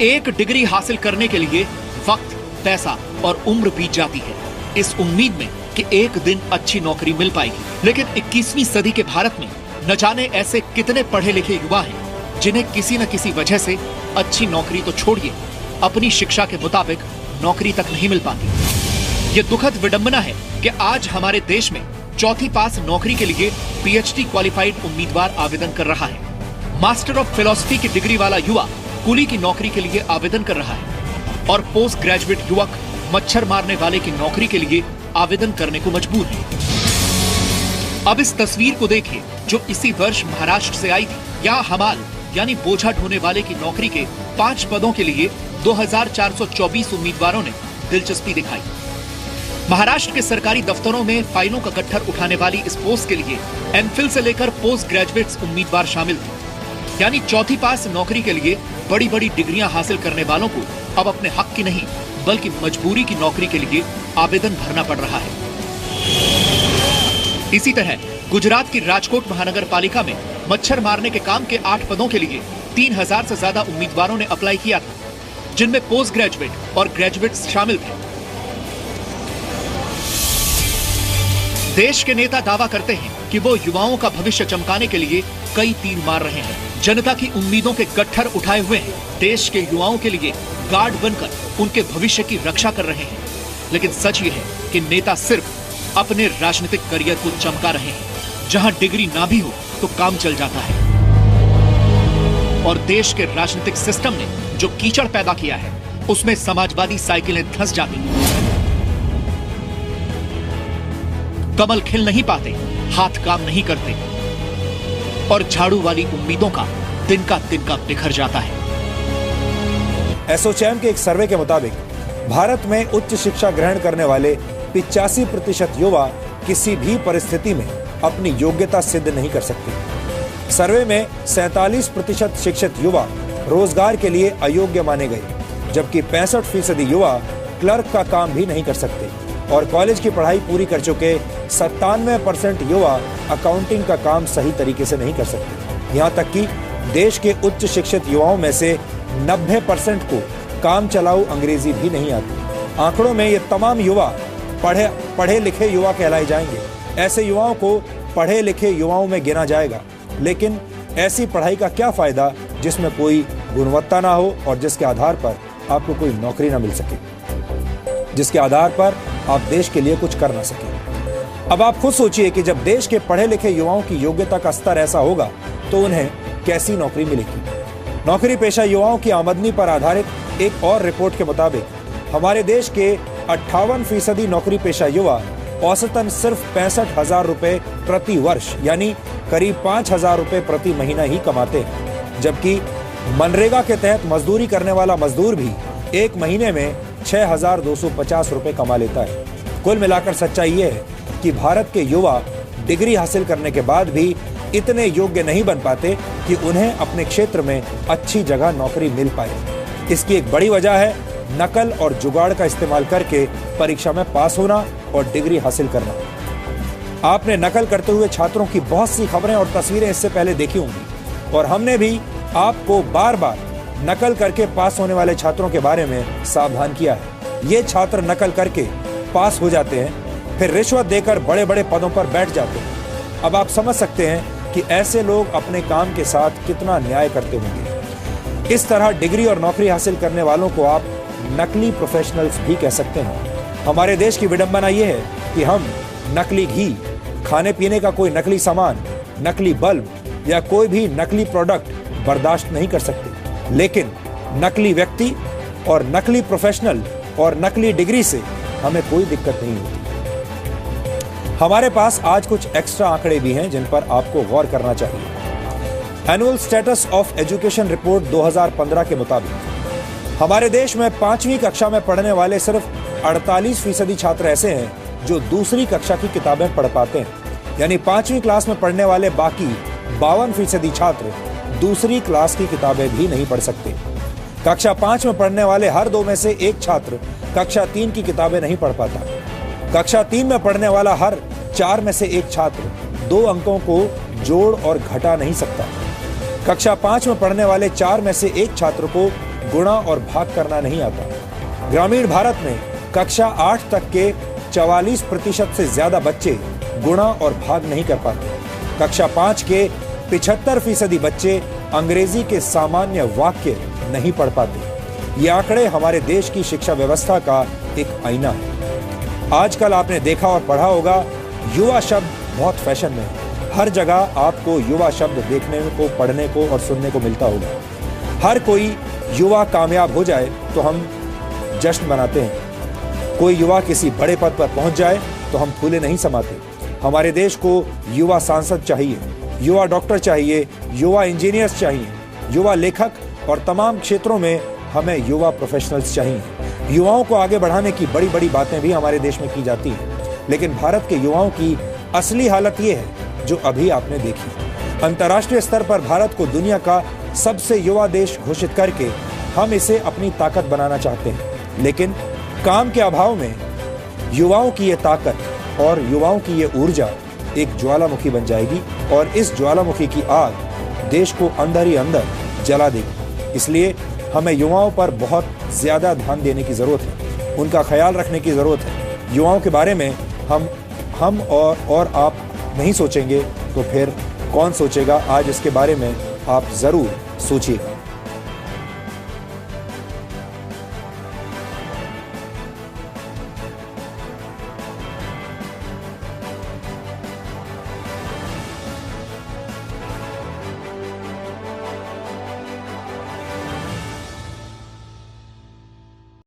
एक डिग्री हासिल करने के लिए वक्त, पैसा और उम्र बीत जाती है इस उम्मीद में कि एक दिन अच्छी नौकरी मिल पाएगी। लेकिन 21वीं सदी के भारत में न जाने ऐसे कितने पढ़े लिखे युवा हैं जिन्हें किसी न किसी वजह से अच्छी नौकरी तो छोड़िए, अपनी शिक्षा के मुताबिक नौकरी तक नहीं मिल पाती। ये दुखद विडंबना है कि आज हमारे देश में चौथी पास नौकरी के लिए पीएचडी क्वालिफाइड उम्मीदवार आवेदन कर रहा है। मास्टर ऑफ फिलॉसफी की डिग्री वाला युवा कुली की नौकरी के लिए आवेदन कर रहा है और पोस्ट ग्रेजुएट युवक मच्छर मारने वाले की नौकरी के लिए आवेदन करने को मजबूर है। अब इस तस्वीर को देखिए जो इसी वर्ष महाराष्ट्र से आई थी। यहाँ हमाल यानी बोझा ढोने वाले की नौकरी के 5 पदों के लिए 2424 उम्मीदवारों ने दिलचस्पी दिखाई। महाराष्ट्र के सरकारी दफ्तरों में फाइलों का गट्ठर उठाने वाली इस पोस्ट के लिए एमफिल से लेकर पोस्ट ग्रेजुएट्स उम्मीदवार शामिल थे। यानी चौथी पास नौकरी के लिए बड़ी बड़ी डिग्रियां हासिल करने वालों को अब अपने हक की नहीं बल्कि मजबूरी की नौकरी के लिए आवेदन भरना पड़ रहा है। इसी तरह गुजरात की राजकोट महानगर पालिका में मच्छर मारने के काम के 8 पदों के लिए 3000 से ज्यादा उम्मीदवारों ने अप्लाई किया था, जिनमें पोस्ट ग्रेजुएट और ग्रेजुएट्स शामिल थे। देश के नेता दावा करते हैं कि वो युवाओं का भविष्य चमकाने के लिए कई तीर मार रहे हैं, जनता की उम्मीदों के गट्ठर उठाए हुए हैं, देश के युवाओं के लिए गार्ड बनकर उनके भविष्य की रक्षा कर रहे हैं। लेकिन सच ये है कि नेता सिर्फ अपने राजनीतिक करियर को चमका रहे हैं। जहां डिग्री ना भी हो तो काम चल जाता है और देश के राजनीतिक सिस्टम ने जो कीचड़ पैदा किया है उसमें समाजवादी साइकिलें धंस जाती हैं। कमल खिल नहीं पाते, हाथ काम नहीं करते और झाड़ू वाली उम्मीदों का तिनका बिखर जाता है। एसोचैम के एक सर्वे के मुताबिक भारत में उच्च शिक्षा ग्रहण करने वाले 85% युवा किसी भी परिस्थिति में अपनी योग्यता सिद्ध नहीं कर सकते। सर्वे में 47% शिक्षित युवा रोजगार के लिए अयोग्य माने गए, जबकि 65% युवा क्लर्क का काम भी नहीं कर सकते और कॉलेज की पढ़ाई पूरी कर चुके 97% युवा अकाउंटिंग का काम सही तरीके से नहीं कर सकते। यहाँ तक कि देश के उच्च शिक्षित युवाओं में से 90% को काम चलाऊ अंग्रेजी भी नहीं आती। आंकड़ों में ये तमाम युवा पढ़े लिखे युवा कहलाए जाएंगे। ऐसे युवाओं को पढ़े लिखे युवाओं में गिना जाएगा। लेकिन ऐसी पढ़ाई का क्या फायदा जिसमें कोई गुणवत्ता ना हो और जिसके आधार पर आपको कोई नौकरी ना मिल सके, जिसके आधार पर आप देश के लिए कुछ कर ना सके। अब आप खुद सोचिए कि जब देश के पढ़े लिखे युवाओं की योग्यता का स्तर ऐसा होगा तो उन्हें कैसी नौकरी मिलेगी। नौकरी पेशा युवाओं की आमदनी पर आधारित एक और रिपोर्ट के मुताबिक हमारे देश के 58% नौकरी पेशा युवा औसतन सिर्फ 65,000 रुपए प्रति वर्ष यानी करीब 5,000 रुपए प्रति महीना ही कमाते हैं, जबकि मनरेगा के तहत मजदूरी करने वाला मजदूर भी एक महीने में 6,250 रुपए कमा लेता है। कुल मिलाकर सच्चाई ये है कि भारत के युवा डिग्री हासिल करने के बाद भी इतने योग्य नहीं बन पाते कि उन्हें अपने क्षेत्र में अच्छी जगह नौकरी मिल पाए। इसकी एक बड़ी वजह है नकल और जुगाड़ का इस्तेमाल करके परीक्षा में पास होना और डिग्री हासिल करना। आपने नकल करते हुए छात्रों की बहुत सी खबरें और तस्वीरें इससे पहले देखी होंगी और हमने भी आपको बार बार नकल करके पास होने वाले छात्रों के बारे में सावधान किया है। ये छात्र नकल करके पास हो जाते हैं, फिर रिश्वत देकर बड़े बड़े पदों पर बैठ जाते हैं। अब आप समझ सकते हैं कि ऐसे लोग अपने काम के साथ कितना न्याय करते होंगे। इस तरह डिग्री और नौकरी हासिल करने वालों को आप नकली प्रोफेशनल्स भी कह सकते हैं। हमारे देश की विडंबना यह है कि हम नकली घी, खाने पीने का कोई नकली सामान, नकली बल्ब या कोई भी नकली प्रोडक्ट बर्दाश्त नहीं कर सकते, लेकिन नकली व्यक्ति और नकली प्रोफेशनल और नकली डिग्री से हमें कोई दिक्कत नहीं होती। हमारे पास आज कुछ एक्स्ट्रा आंकड़े भी हैं जिन पर आपको गौर करना चाहिए। Annual status of education report 2015 के मुताबिक हमारे देश में 5वीं कक्षा में पढ़ने वाले सिर्फ 48% छात्र ऐसे हैं जो दूसरी कक्षा की किताबें पढ़ पाते हैं। यानी 5वीं क्लास में पढ़ने वाले बाकी 52% छात्र दूसरी क्लास की किताबें भी नहीं पढ़ सकते। कक्षा 5 में पढ़ने वाले हर 2 में से एक छात्र कक्षा 3 की किताबें नहीं पढ़ पाता। कक्षा 3 में पढ़ने वाला हर 4 में से एक छात्र 2 अंकों को जोड़ और घटा नहीं सकता। कक्षा 5 में पढ़ने वाले 4 में से एक छात्र को गुणा और भाग करना नहीं आता। ग्रामीण भारत में कक्षा 8 तक के 44% से ज्यादा बच्चे गुणा और भाग नहीं कर पाते। कक्षा 5 के 75% बच्चे अंग्रेजी के सामान्य वाक्य नहीं पढ़ पाते। ये आंकड़े हमारे देश की शिक्षा व्यवस्था का एक आईना है। आजकल आपने देखा और पढ़ा होगा, युवा शब्द बहुत फैशन में है। हर जगह आपको युवा शब्द देखने को, पढ़ने को और सुनने को मिलता होगा। हर कोई युवा कामयाब हो जाए तो हम जश्न मनाते हैं। कोई युवा किसी बड़े पद पर पहुंच जाए तो हम फूले नहीं समाते। हमारे देश को युवा सांसद चाहिए, युवा डॉक्टर चाहिए, युवा इंजीनियर्स चाहिए, युवा लेखक और तमाम क्षेत्रों में हमें युवा प्रोफेशनल्स चाहिए। युवाओं को आगे बढ़ाने की बड़ी बड़ी बातें भी हमारे देश में की जाती हैं, लेकिन भारत के युवाओं की असली हालत ये है जो अभी आपने देखी। अंतर्राष्ट्रीय स्तर पर भारत को दुनिया का सबसे युवा देश घोषित करके हम इसे अपनी ताकत बनाना चाहते हैं, लेकिन काम के अभाव में युवाओं की ये ताकत और युवाओं की ये ऊर्जा एक ज्वालामुखी बन जाएगी और इस ज्वालामुखी की आग देश को अंदर ही अंदर जला देगी। इसलिए हमें युवाओं पर बहुत ज्यादा ध्यान देने की जरूरत है, उनका ख्याल रखने की जरूरत है। युवाओं के बारे में हम और आप नहीं सोचेंगे तो फिर कौन सोचेगा? आज इसके बारे में आप जरूर सोचिएगा।